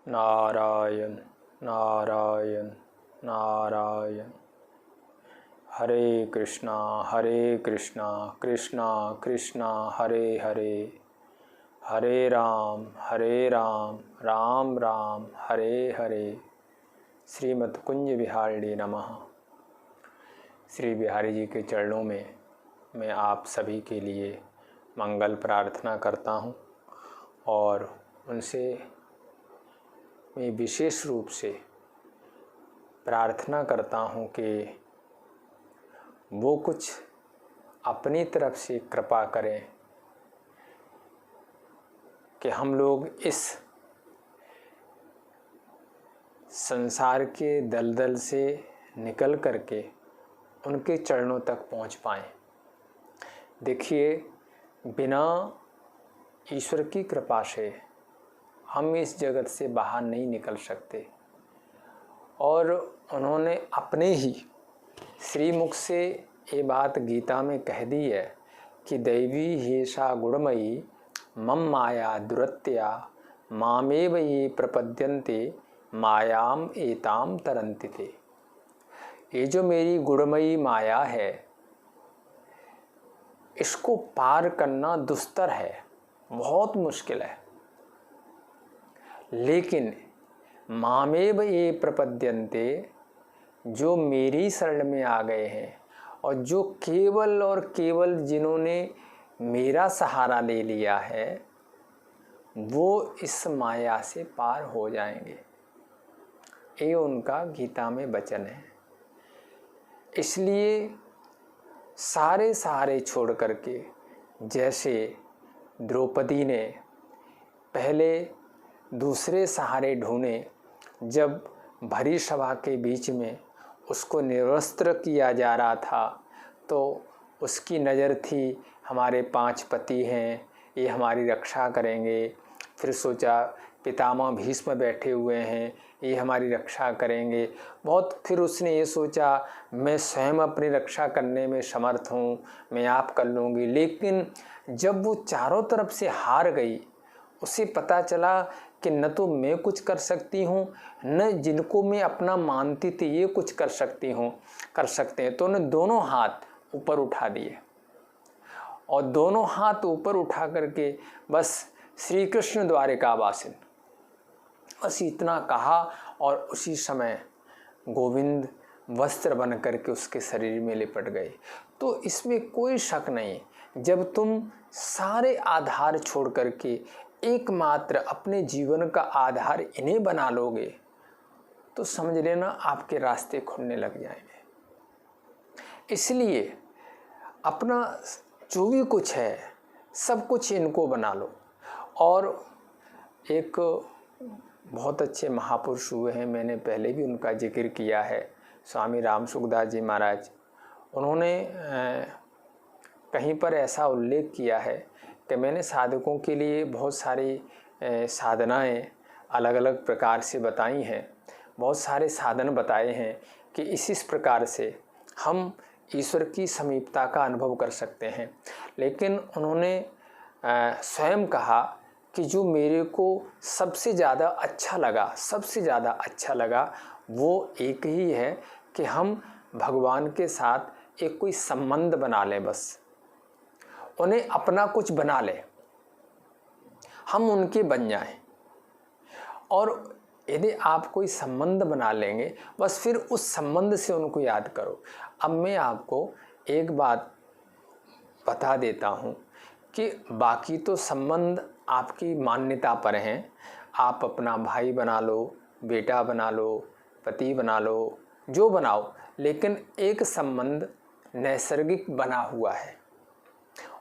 नारायण नारायण नारायण। हरे कृष्णा कृष्णा कृष्णा हरे हरे, हरे राम राम राम हरे हरे। श्रीमद् कुंज बिहारिणी नमः। श्री बिहारी जी के चरणों में मैं आप सभी के लिए मंगल प्रार्थना करता हूँ और उनसे मैं विशेष रूप से प्रार्थना करता हूँ कि वो कुछ अपनी तरफ से कृपा करें कि हम लोग इस संसार के दलदल से निकल करके उनके चरणों तक पहुँच पाएँ। देखिए, बिना ईश्वर की कृपा से हम इस जगत से बाहर नहीं निकल सकते। और उन्होंने अपने ही श्रीमुख से ये बात गीता में कह दी है कि दैवी हेषा गुणमयी मम माया दुरत्या मामेव ये प्रपद्यन्ते मायाम एताम तरन्ति ते। ये जो मेरी गुणमयी माया है, इसको पार करना दुस्तर है, बहुत मुश्किल है। लेकिन मामेव ये प्रपद्यन्ते, जो मेरी शरण में आ गए हैं और जो केवल और केवल जिन्होंने मेरा सहारा ले लिया है, वो इस माया से पार हो जाएंगे। ये उनका गीता में वचन है। इसलिए सारे सहारे छोड़ करके, जैसे द्रौपदी ने पहले दूसरे सहारे ढूंढे, जब भरी सभा के बीच में उसको निर्वस्त्र किया जा रहा था तो उसकी नज़र थी हमारे 5 पति हैं, ये हमारी रक्षा करेंगे। फिर सोचा पितामह भीष्म बैठे हुए हैं, ये हमारी रक्षा करेंगे। फिर उसने ये सोचा मैं स्वयं अपनी रक्षा करने में समर्थ हूँ, मैं आप कर लूँगी। लेकिन जब वो चारों तरफ से हार गई, उसे पता चला कि न तो मैं कुछ कर सकती हूँ, न जिनको मैं अपना मानती थी ये कुछ कर सकते हैं। तो उन्होंने दोनों हाथ ऊपर उठा दिए और दोनों हाथ ऊपर उठा करके बस श्री कृष्ण द्वारिकावासिन, बस इतना कहा। और उसी समय गोविंद वस्त्र बन करके उसके शरीर में लिपट गए। तो इसमें कोई शक नहीं, जब तुम सारे आधार छोड़ करके एकमात्र अपने जीवन का आधार इन्हें बना लोगे तो समझ लेना आपके रास्ते खुलने लग जाएंगे। इसलिए अपना जो भी कुछ है सब कुछ इनको बना लो। और एक बहुत अच्छे महापुरुष हुए हैं, मैंने पहले भी उनका जिक्र किया है, स्वामी राम सुखदास जी महाराज। उन्होंने कहीं पर ऐसा उल्लेख किया है कि मैंने साधकों के लिए बहुत सारी साधनाएं अलग अलग प्रकार से बताई हैं, बहुत सारे साधन बताए हैं कि इस प्रकार से हम ईश्वर की समीपता का अनुभव कर सकते हैं। लेकिन उन्होंने स्वयं कहा कि जो मेरे को सबसे ज़्यादा अच्छा लगा वो एक ही है कि हम भगवान के साथ एक कोई संबंध बना लें, बस उन्हें अपना कुछ बना लें, हम उनके बन जाएं। और यदि आप कोई संबंध बना लेंगे, बस फिर उस संबंध से उनको याद करो। अब मैं आपको एक बात बता देता हूँ कि बाकी तो संबंध आपकी मान्यता पर हैं। आप अपना भाई बना लो, बेटा बना लो, पति बना लो, जो बनाओ, लेकिन एक संबंध नैसर्गिक बना हुआ है।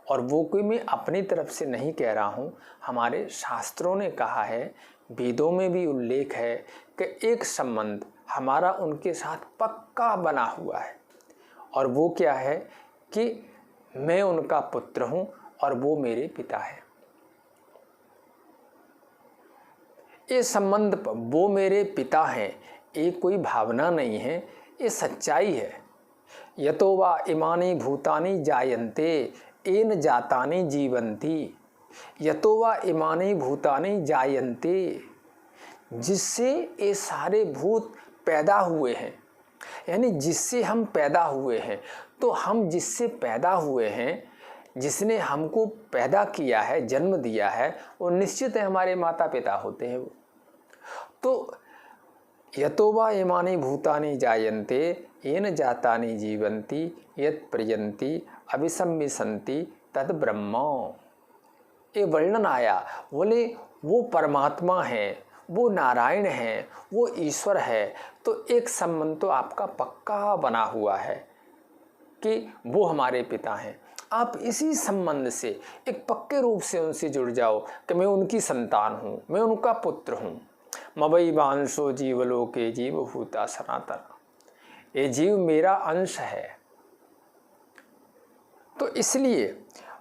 और वो कोई मैं अपनी तरफ से नहीं कह रहा हूँ, हमारे शास्त्रों ने कहा है, वेदों में भी उल्लेख है कि एक संबंध हमारा उनके साथ पक्का बना हुआ है। और वो क्या है कि मैं उनका पुत्र हूँ और वो मेरे पिता है। ये संबंध, वो मेरे पिता हैं, ये कोई भावना नहीं है, ये सच्चाई है। यतो वा इमानि भूतानि जायन्ते येन जातानि जीवन्ति। यतो वा इमानि भूतानि जायन्ते। जिससे ये सारे भूत पैदा हुए हैं, यानी जिससे हम पैदा हुए हैं। तो हम जिससे पैदा हुए हैं, जिसने हमको पैदा किया है, जन्म दिया है, वो निश्चित है हमारे माता पिता होते हैं वो। तो यतो वा इमानि भूतानि जायन्ते येन जातानि जीवन्ति यत् प्रयन्ति अभिसंविशन्ति तद ब्रह्म। ये वर्णन आया, बोले वो परमात्मा है, वो नारायण है, वो ईश्वर है। तो एक संबंध तो आपका पक्का बना हुआ है कि वो हमारे पिता हैं। आप इसी संबंध से एक पक्के रूप से उनसे जुड़ जाओ कि मैं उनकी संतान हूँ, मैं उनका पुत्र हूँ। मवई वांशो जीवलोके जीवभूता सनातन, ये जीव मेरा अंश है। तो इसलिए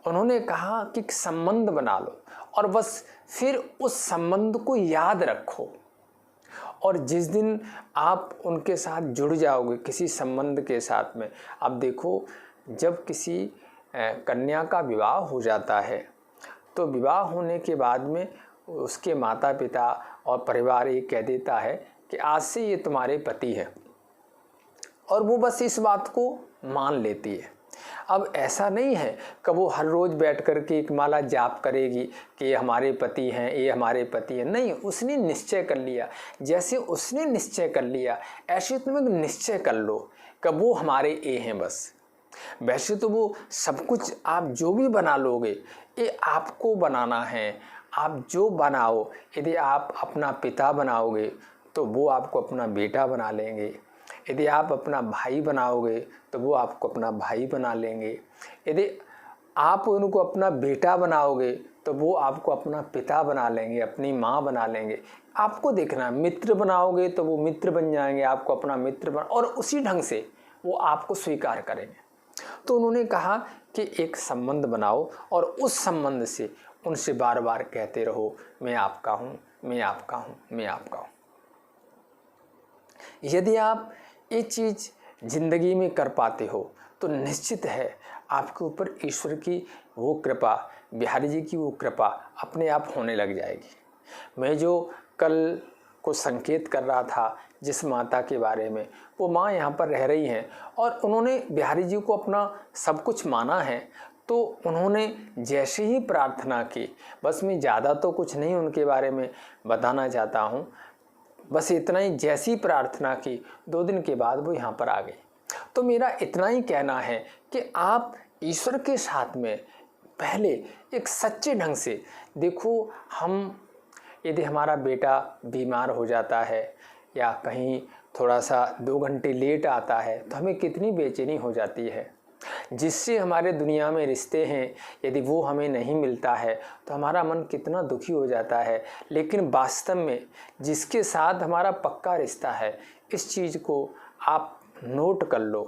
उन्होंने कहा कि संबंध बना लो और बस फिर उस संबंध को याद रखो। और जिस दिन आप उनके साथ जुड़ जाओगे किसी संबंध के साथ में, अब देखो जब किसी कन्या का विवाह हो जाता है तो विवाह होने के बाद में उसके माता पिता और परिवार ये कह देता है कि आज से ये तुम्हारे पति है, और वो बस इस बात को मान लेती है। अब ऐसा नहीं है कि वो हर रोज़ बैठ कर के एक माला जाप करेगी कि ये हमारे पति हैं, ये हमारे पति हैं। नहीं, उसने निश्चय कर लिया। जैसे उसने निश्चय कर लिया ऐसे तुम एक निश्चय कर लो कि वो हमारे ये हैं बस। वैसे तो वो सब कुछ आप जो भी बना लोगे ये आपको बनाना है। आप जो बनाओ, यदि आप अपना पिता बनाओगे तो वो आपको अपना बेटा बना लेंगे, यदि आप अपना भाई बनाओगे तो वो आपको अपना भाई बना लेंगे, यदि आप उनको अपना बेटा बनाओगे तो वो आपको अपना पिता बना लेंगे, अपनी माँ बना लेंगे। आपको देखना, मित्र बनाओगे तो वो मित्र बन जाएंगे, आपको अपना मित्र बना, और उसी ढंग से वो आपको स्वीकार करेंगे। तो उन्होंने कहा कि एक संबंध बनाओ और उस संबंध से उनसे बार बार कहते रहो, मैं आपका हूँ, मैं आपका हूँ, मैं आपका हूँ। यदि आप ये चीज़ जिंदगी में कर पाते हो तो निश्चित है आपके ऊपर ईश्वर की वो कृपा, बिहारी जी की वो कृपा अपने आप होने लग जाएगी। मैं जो कल को संकेत कर रहा था जिस माता के बारे में, वो माँ यहाँ पर रह रही हैं और उन्होंने बिहारी जी को अपना सब कुछ माना है। तो उन्होंने जैसे ही प्रार्थना की, बस मैं ज़्यादा तो कुछ नहीं उनके बारे में बताना चाहता हूँ, बस इतना ही, जैसी प्रार्थना की 2 दिन के बाद वो यहाँ पर आ गई। तो मेरा इतना ही कहना है कि आप ईश्वर के साथ में पहले एक सच्चे ढंग से देखो। हम यदि हमारा बेटा बीमार हो जाता है या कहीं थोड़ा सा 2 घंटे लेट आता है तो हमें कितनी बेचैनी हो जाती है। जिससे हमारे दुनिया में रिश्ते हैं, यदि वो हमें नहीं मिलता है तो हमारा मन कितना दुखी हो जाता है। लेकिन वास्तव में जिसके साथ हमारा पक्का रिश्ता है, इस चीज़ को आप नोट कर लो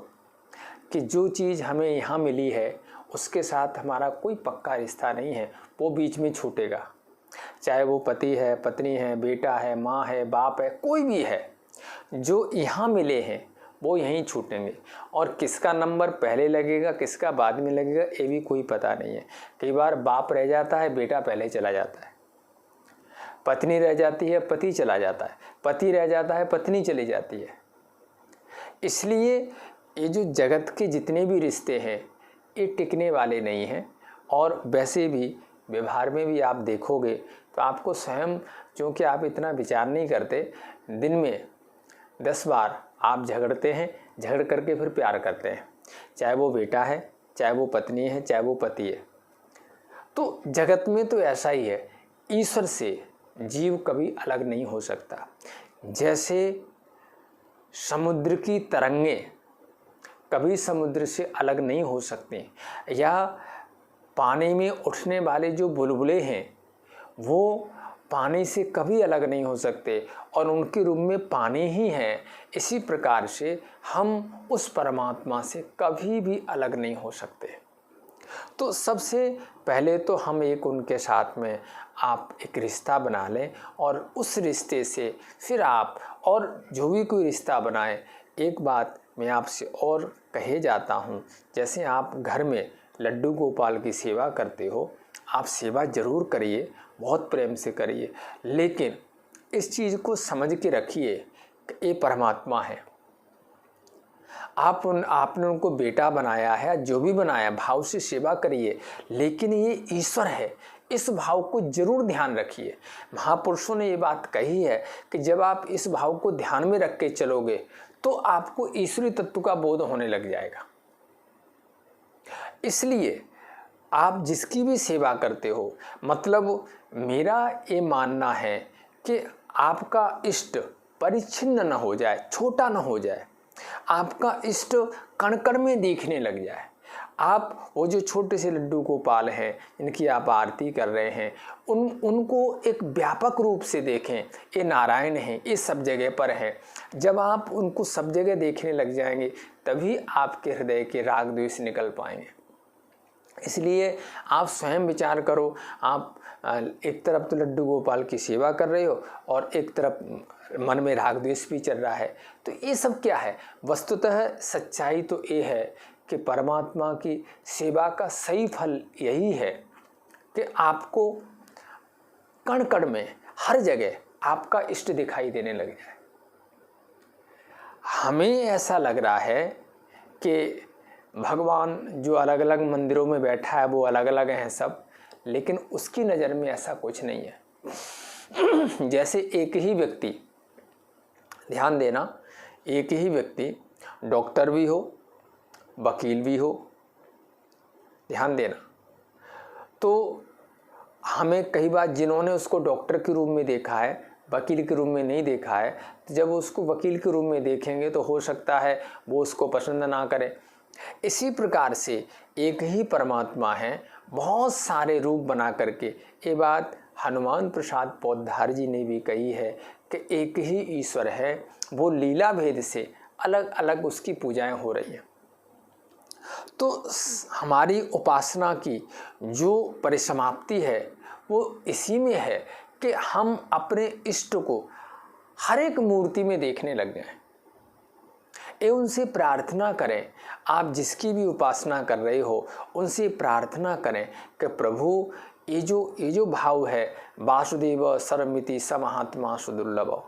कि जो चीज़ हमें यहाँ मिली है उसके साथ हमारा कोई पक्का रिश्ता नहीं है, वो बीच में छूटेगा। चाहे वो पति है, पत्नी है, बेटा है, माँ है, बाप है, कोई भी है, जो यहाँ मिले हैं वो यहीं छूटेंगे। और किसका नंबर पहले लगेगा, किसका बाद में लगेगा, ये भी कोई पता नहीं है। कई बार बाप रह जाता है, बेटा पहले चला जाता है, पत्नी रह जाती है, पति चला जाता है, पति रह जाता है, पत्नी चली जाती है। इसलिए ये जो जगत के जितने भी रिश्ते हैं ये टिकने वाले नहीं हैं। और वैसे भी व्यवहार में भी आप देखोगे तो आपको स्वयं, क्योंकि आप इतना विचार नहीं करते, दिन में 10 बार आप झगड़ते हैं, झगड़ करके फिर प्यार करते हैं, चाहे वो बेटा है, चाहे वो पत्नी है, चाहे वो पति है। तो जगत में तो ऐसा ही है, ईश्वर से जीव कभी अलग नहीं हो सकता। जैसे समुद्र की तरंगें कभी समुद्र से अलग नहीं हो सकती, या पानी में उठने वाले जो बुलबुले हैं वो पानी से कभी अलग नहीं हो सकते और उनके रूप में पानी ही है। इसी प्रकार से हम उस परमात्मा से कभी भी अलग नहीं हो सकते। तो सबसे पहले तो हम एक उनके साथ में आप एक रिश्ता बना लें और उस रिश्ते से फिर आप और जो भी कोई रिश्ता बनाएं। एक बात मैं आपसे और कहे जाता हूँ, जैसे आप घर में लड्डू गोपाल की सेवा करते हो, आप सेवा ज़रूर करिए, बहुत प्रेम से करिए, लेकिन इस चीज़ को समझ के रखिए कि ये परमात्मा है। आपने उनको बेटा बनाया है, जो भी बनाया, भाव से सेवा करिए, लेकिन ये ईश्वर है, इस भाव को जरूर ध्यान रखिए। महापुरुषों ने ये बात कही है कि जब आप इस भाव को ध्यान में रख के चलोगे तो आपको ईश्वरीय तत्व का बोध होने लग जाएगा। इसलिए आप जिसकी भी सेवा करते हो, मतलब मेरा ये मानना है कि आपका इष्ट परिच्छिन्न न हो जाए, छोटा न हो जाए, आपका इष्ट कण कण में दिखने लग जाए। आप वो जो छोटे से लड्डू गोपाल हैं, इनकी आप आरती कर रहे हैं, उनको एक व्यापक रूप से देखें, ये नारायण हैं, ये सब जगह पर हैं। जब आप उनको सब जगह देखने लग जाएंगे तभी आपके हृदय के राग द्वेष निकल पाएंगे। इसलिए आप स्वयं विचार करो, आप एक तरफ तो लड्डू गोपाल की सेवा कर रहे हो और एक तरफ मन में राग द्वेष भी चल रहा है, तो ये सब क्या है? वस्तुतः सच्चाई तो ये है कि परमात्मा की सेवा का सही फल यही है कि आपको कण कण में, हर जगह आपका इष्ट दिखाई देने लग जाए। हमें ऐसा लग रहा है कि भगवान जो अलग अलग मंदिरों में बैठा है वो अलग अलग हैं सब, लेकिन उसकी नज़र में ऐसा कुछ नहीं है। जैसे एक ही व्यक्ति, ध्यान देना, एक ही व्यक्ति डॉक्टर भी हो, वकील भी हो, ध्यान देना, तो हमें कई बार जिन्होंने उसको डॉक्टर के रूप में देखा है, वकील के रूप में नहीं देखा है, तो जब उसको वकील के रूप में देखेंगे तो हो सकता है वो उसको पसंद ना करे। इसी प्रकार से एक ही परमात्मा है, बहुत सारे रूप बना करके। ये बात हनुमान प्रसाद पोद्दार जी ने भी कही है कि एक ही ईश्वर है, वो लीला भेद से अलग अलग उसकी पूजाएं हो रही हैं। तो हमारी उपासना की जो परिसमाप्ति है वो इसी में है कि हम अपने इष्ट को हर एक मूर्ति में देखने लग जाएं, एवं उनसे प्रार्थना करें। आप जिसकी भी उपासना कर रहे हो उनसे प्रार्थना करें कि प्रभु ये जो भाव है, वासुदेव सर्वमिति समहात्मा सुदुर्लभ,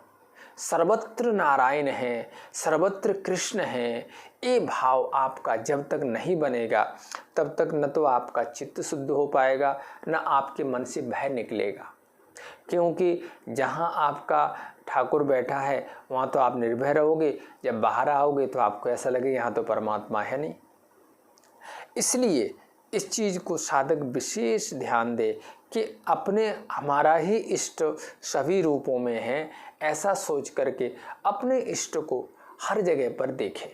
सर्वत्र नारायण है, सर्वत्र कृष्ण है, ये भाव आपका जब तक नहीं बनेगा तब तक न तो आपका चित्त शुद्ध हो पाएगा, न आपके मन से भय निकलेगा। क्योंकि जहाँ आपका ठाकुर बैठा है वहाँ तो आप निर्भय रहोगे, जब बाहर आओगे तो आपको ऐसा लगेगा यहाँ तो परमात्मा है नहीं। इसलिए इस चीज़ को साधक विशेष ध्यान दे कि हमारा ही इष्ट सभी रूपों में है, ऐसा सोच करके अपने इष्ट को हर जगह पर देखे,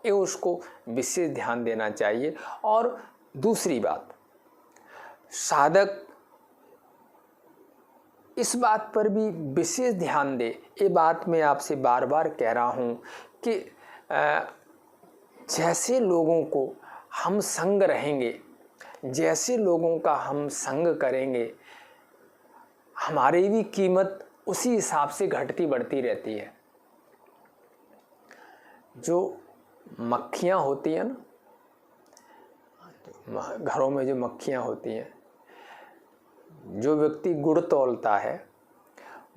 ये उसको विशेष ध्यान देना चाहिए। और दूसरी बात, साधक इस बात पर भी विशेष ध्यान दे, ये बात मैं आपसे बार बार कह रहा हूँ कि जैसे लोगों को हम संग रहेंगे, जैसे लोगों का हम संग करेंगे, हमारी भी कीमत उसी हिसाब से घटती बढ़ती रहती है। जो मक्खियाँ होती हैं ना, घरों में जो मक्खियाँ होती हैं, जो व्यक्ति गुड़ तौलता है,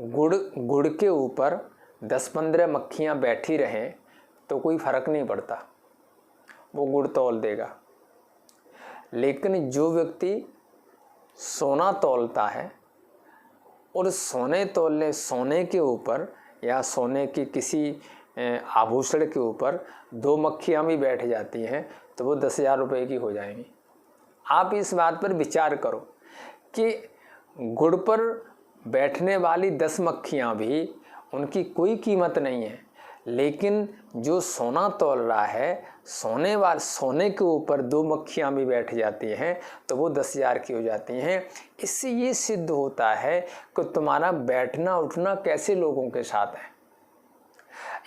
गुड़ के ऊपर 10-15 मक्खियाँ बैठी रहें तो कोई फर्क नहीं पड़ता, वो गुड़ तौल देगा। लेकिन जो व्यक्ति सोना तौलता है और सोने के ऊपर या सोने की किसी आभूषण के ऊपर 2 मक्खियाँ भी बैठ जाती हैं तो वो 10,000 रुपये की हो जाएंगी। आप इस बात पर विचार करो कि गुड़ पर बैठने वाली 10 मक्खियाँ भी, उनकी कोई कीमत नहीं है, लेकिन जो सोना तौल रहा है, सोने के ऊपर 2 मक्खियाँ भी बैठ जाती हैं तो वो 10,000 की हो जाती हैं। इससे ये सिद्ध होता है कि तुम्हारा बैठना उठना कैसे लोगों के साथ है।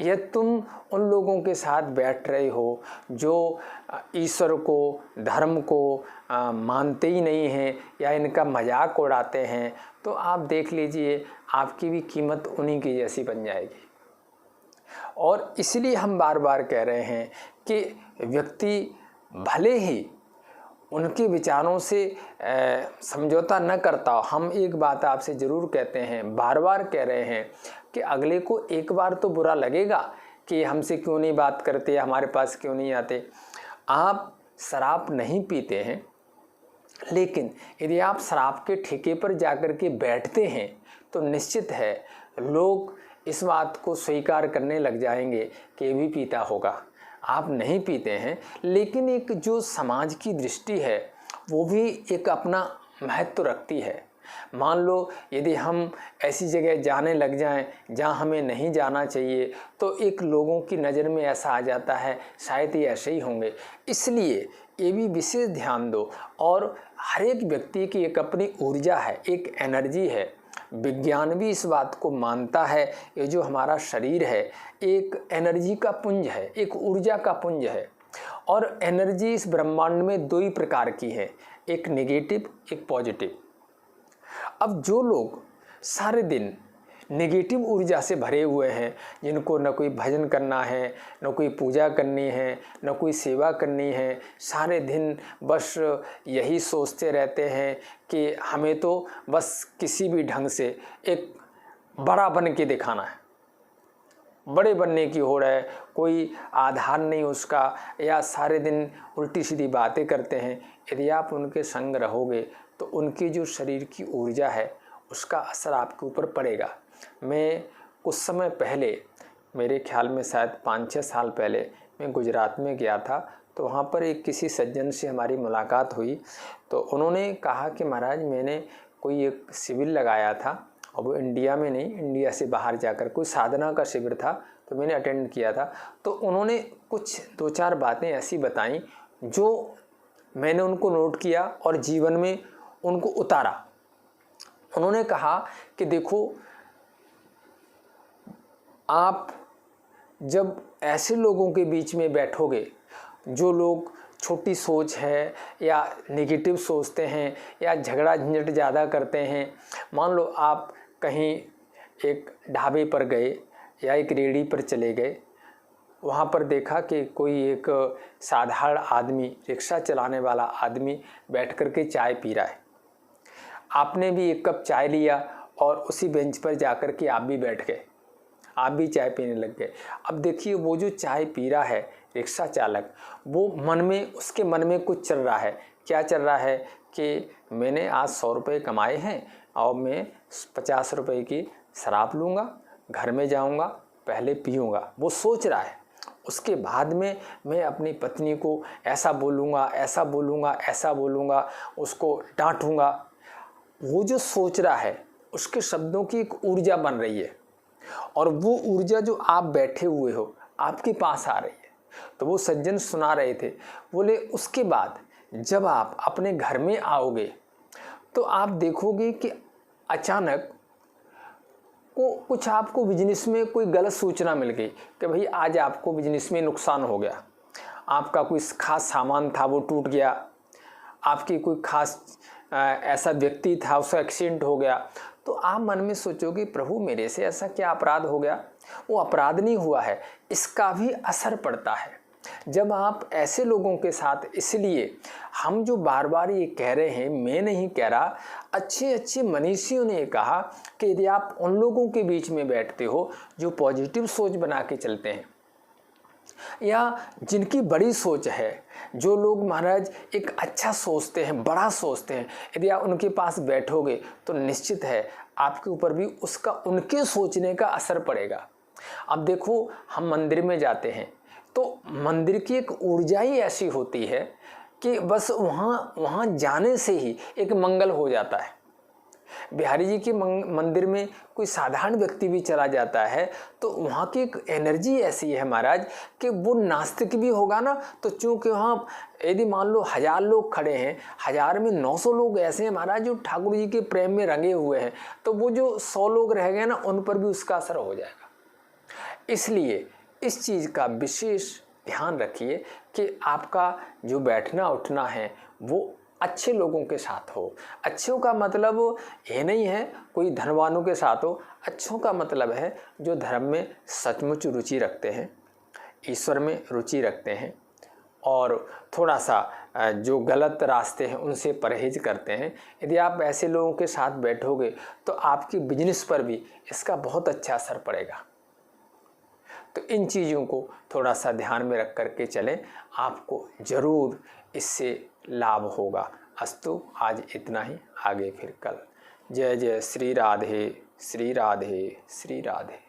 यह तुम उन लोगों के साथ बैठ रहे हो जो ईश्वर को, धर्म को मानते ही नहीं हैं या इनका मजाक उड़ाते हैं, तो आप देख लीजिए आपकी भी कीमत उन्हीं की जैसी बन जाएगी। और इसलिए हम बार बार कह रहे हैं कि व्यक्ति भले ही उनके विचारों से समझौता न करता हो। हम एक बात आपसे ज़रूर कहते हैं, बार बार कह रहे हैं कि अगले को एक बार तो बुरा लगेगा कि हमसे क्यों नहीं बात करते, हमारे पास क्यों नहीं आते। आप शराब नहीं पीते हैं, लेकिन यदि आप शराब के ठेके पर जाकर के बैठते हैं तो निश्चित है लोग इस बात को स्वीकार करने लग जाएंगे कि ये भी पीता होगा। आप नहीं पीते हैं, लेकिन एक जो समाज की दृष्टि है वो भी एक अपना महत्व रखती है। मान लो यदि हम ऐसी जगह जाने लग जाएं जहां हमें नहीं जाना चाहिए तो एक लोगों की नज़र में ऐसा आ जाता है शायद ये ऐसे ही होंगे। इसलिए ये भी विशेष ध्यान दो। और हर एक व्यक्ति की एक अपनी ऊर्जा है, एक एनर्जी है। विज्ञान भी इस बात को मानता है, ये जो हमारा शरीर है एक एनर्जी का पुंज है, एक ऊर्जा का पुंज है। और एनर्जी इस ब्रह्मांड में दो ही प्रकार की है, एक नेगेटिव, एक पॉजिटिव। अब जो लोग सारे दिन नेगेटिव ऊर्जा से भरे हुए हैं, जिनको न कोई भजन करना है, न कोई पूजा करनी है, न कोई सेवा करनी है, सारे दिन बस यही सोचते रहते हैं कि हमें तो बस किसी भी ढंग से एक बड़ा बन के दिखाना है, बड़े बनने की होड़ है, कोई आधार नहीं उसका, या सारे दिन उल्टी सीधी बातें करते हैं। यदि आप उनके संग रहोगे तो उनकी जो शरीर की ऊर्जा है उसका असर आपके ऊपर पड़ेगा। मैं कुछ समय पहले, मेरे ख्याल में शायद 5-6 साल पहले मैं गुजरात में गया था, तो वहाँ पर एक किसी सज्जन से हमारी मुलाकात हुई। तो उन्होंने कहा कि महाराज मैंने कोई एक शिविर लगाया था, और वो इंडिया में नहीं, इंडिया से बाहर जाकर कोई साधना का शिविर था, तो मैंने अटेंड किया था। तो उन्होंने कुछ 2-4 बातें ऐसी बताई जो मैंने उनको नोट किया और जीवन में उनको उतारा। उन्होंने कहा कि देखो, आप जब ऐसे लोगों के बीच में बैठोगे जो लोग छोटी सोच है या नेगेटिव सोचते हैं या झगड़ा झंझट ज़्यादा करते हैं, मान लो आप कहीं एक ढाबे पर गए या एक रेहड़ी पर चले गए, वहाँ पर देखा कि कोई एक साधारण आदमी, रिक्शा चलाने वाला आदमी बैठ कर के चाय पी रहा है। आपने भी एक कप चाय लिया और उसी बेंच पर जाकर के आप भी बैठ गए, आप भी चाय पीने लग गए। अब देखिए वो जो चाय पी रहा है रिक्शा चालक, वो उसके मन में कुछ चल रहा है। क्या चल रहा है कि मैंने आज 100 रुपये कमाए हैं और मैं 50 रुपये की शराब लूँगा, घर में जाऊँगा, पहले पीऊँगा, वो सोच रहा है। उसके बाद में मैं अपनी पत्नी को ऐसा बोलूँगा, ऐसा बोलूँगा, ऐसा बोलूँगा, उसको डांटूँगा। वो जो सोच रहा है उसके शब्दों की एक ऊर्जा बन रही है, और वो ऊर्जा जो आप बैठे हुए हो आपके पास आ रही है। तो वो सज्जन सुना रहे थे, बोले उसके बाद जब आप अपने घर में आओगे तो आप देखोगे कि अचानक को कुछ आपको बिजनेस में कोई गलत सूचना मिल गई कि भाई आज आपको बिजनेस में नुकसान हो गया, आपका कोई खास सामान था वो टूट गया, आपकी कोई खास ऐसा व्यक्ति था उसका एक्सीडेंट हो गया। तो आप मन में सोचोगे प्रभु मेरे से ऐसा क्या अपराध हो गया। वो अपराध नहीं हुआ है, इसका भी असर पड़ता है जब आप ऐसे लोगों के साथ। इसलिए हम जो बार बार ये कह रहे हैं, मैं नहीं कह रहा, अच्छे अच्छे मनीषियों ने कहा कि यदि आप उन लोगों के बीच में बैठते हो जो पॉजिटिव सोच बना के चलते हैं, या जिनकी बड़ी सोच है, जो लोग महाराज एक अच्छा सोचते हैं, बड़ा सोचते हैं, यदि आप उनके पास बैठोगे तो निश्चित है आपके ऊपर भी उसका, उनके सोचने का असर पड़ेगा। अब देखो हम मंदिर में जाते हैं तो मंदिर की एक ऊर्जा ही ऐसी होती है कि बस वहाँ जाने से ही एक मंगल हो जाता है। बिहारी जी के मंदिर में कोई साधारण व्यक्ति भी चला जाता है तो वहाँ की एक एनर्जी ऐसी है महाराज कि वो नास्तिक भी होगा ना, तो चूँकि वहाँ यदि मान लो 1000 लोग खड़े हैं, 1000 में 900 लोग ऐसे हैं महाराज जो ठाकुर जी के प्रेम में रंगे हुए हैं, तो वो जो 100 लोग रह गए ना उन पर भी उसका असर हो जाएगा। इसलिए इस चीज़ का विशेष ध्यान रखिए कि आपका जो बैठना उठना है वो अच्छे लोगों के साथ हो। अच्छों का मतलब ये नहीं है कोई धनवानों के साथ हो, अच्छों का मतलब है जो धर्म में सचमुच रुचि रखते हैं, ईश्वर में रुचि रखते हैं, और थोड़ा सा जो गलत रास्ते हैं उनसे परहेज करते हैं, यदि आप ऐसे लोगों के साथ बैठोगे तो आपकी बिजनेस पर भी इसका बहुत अच्छा असर पड़ेगा। तो इन चीज़ों को थोड़ा सा ध्यान में रख करके चलें, आपको ज़रूर इससे लाभ होगा। अस्तु, आज इतना ही, आगे फिर कल। जय जय श्री राधे श्री राधे श्री राधे।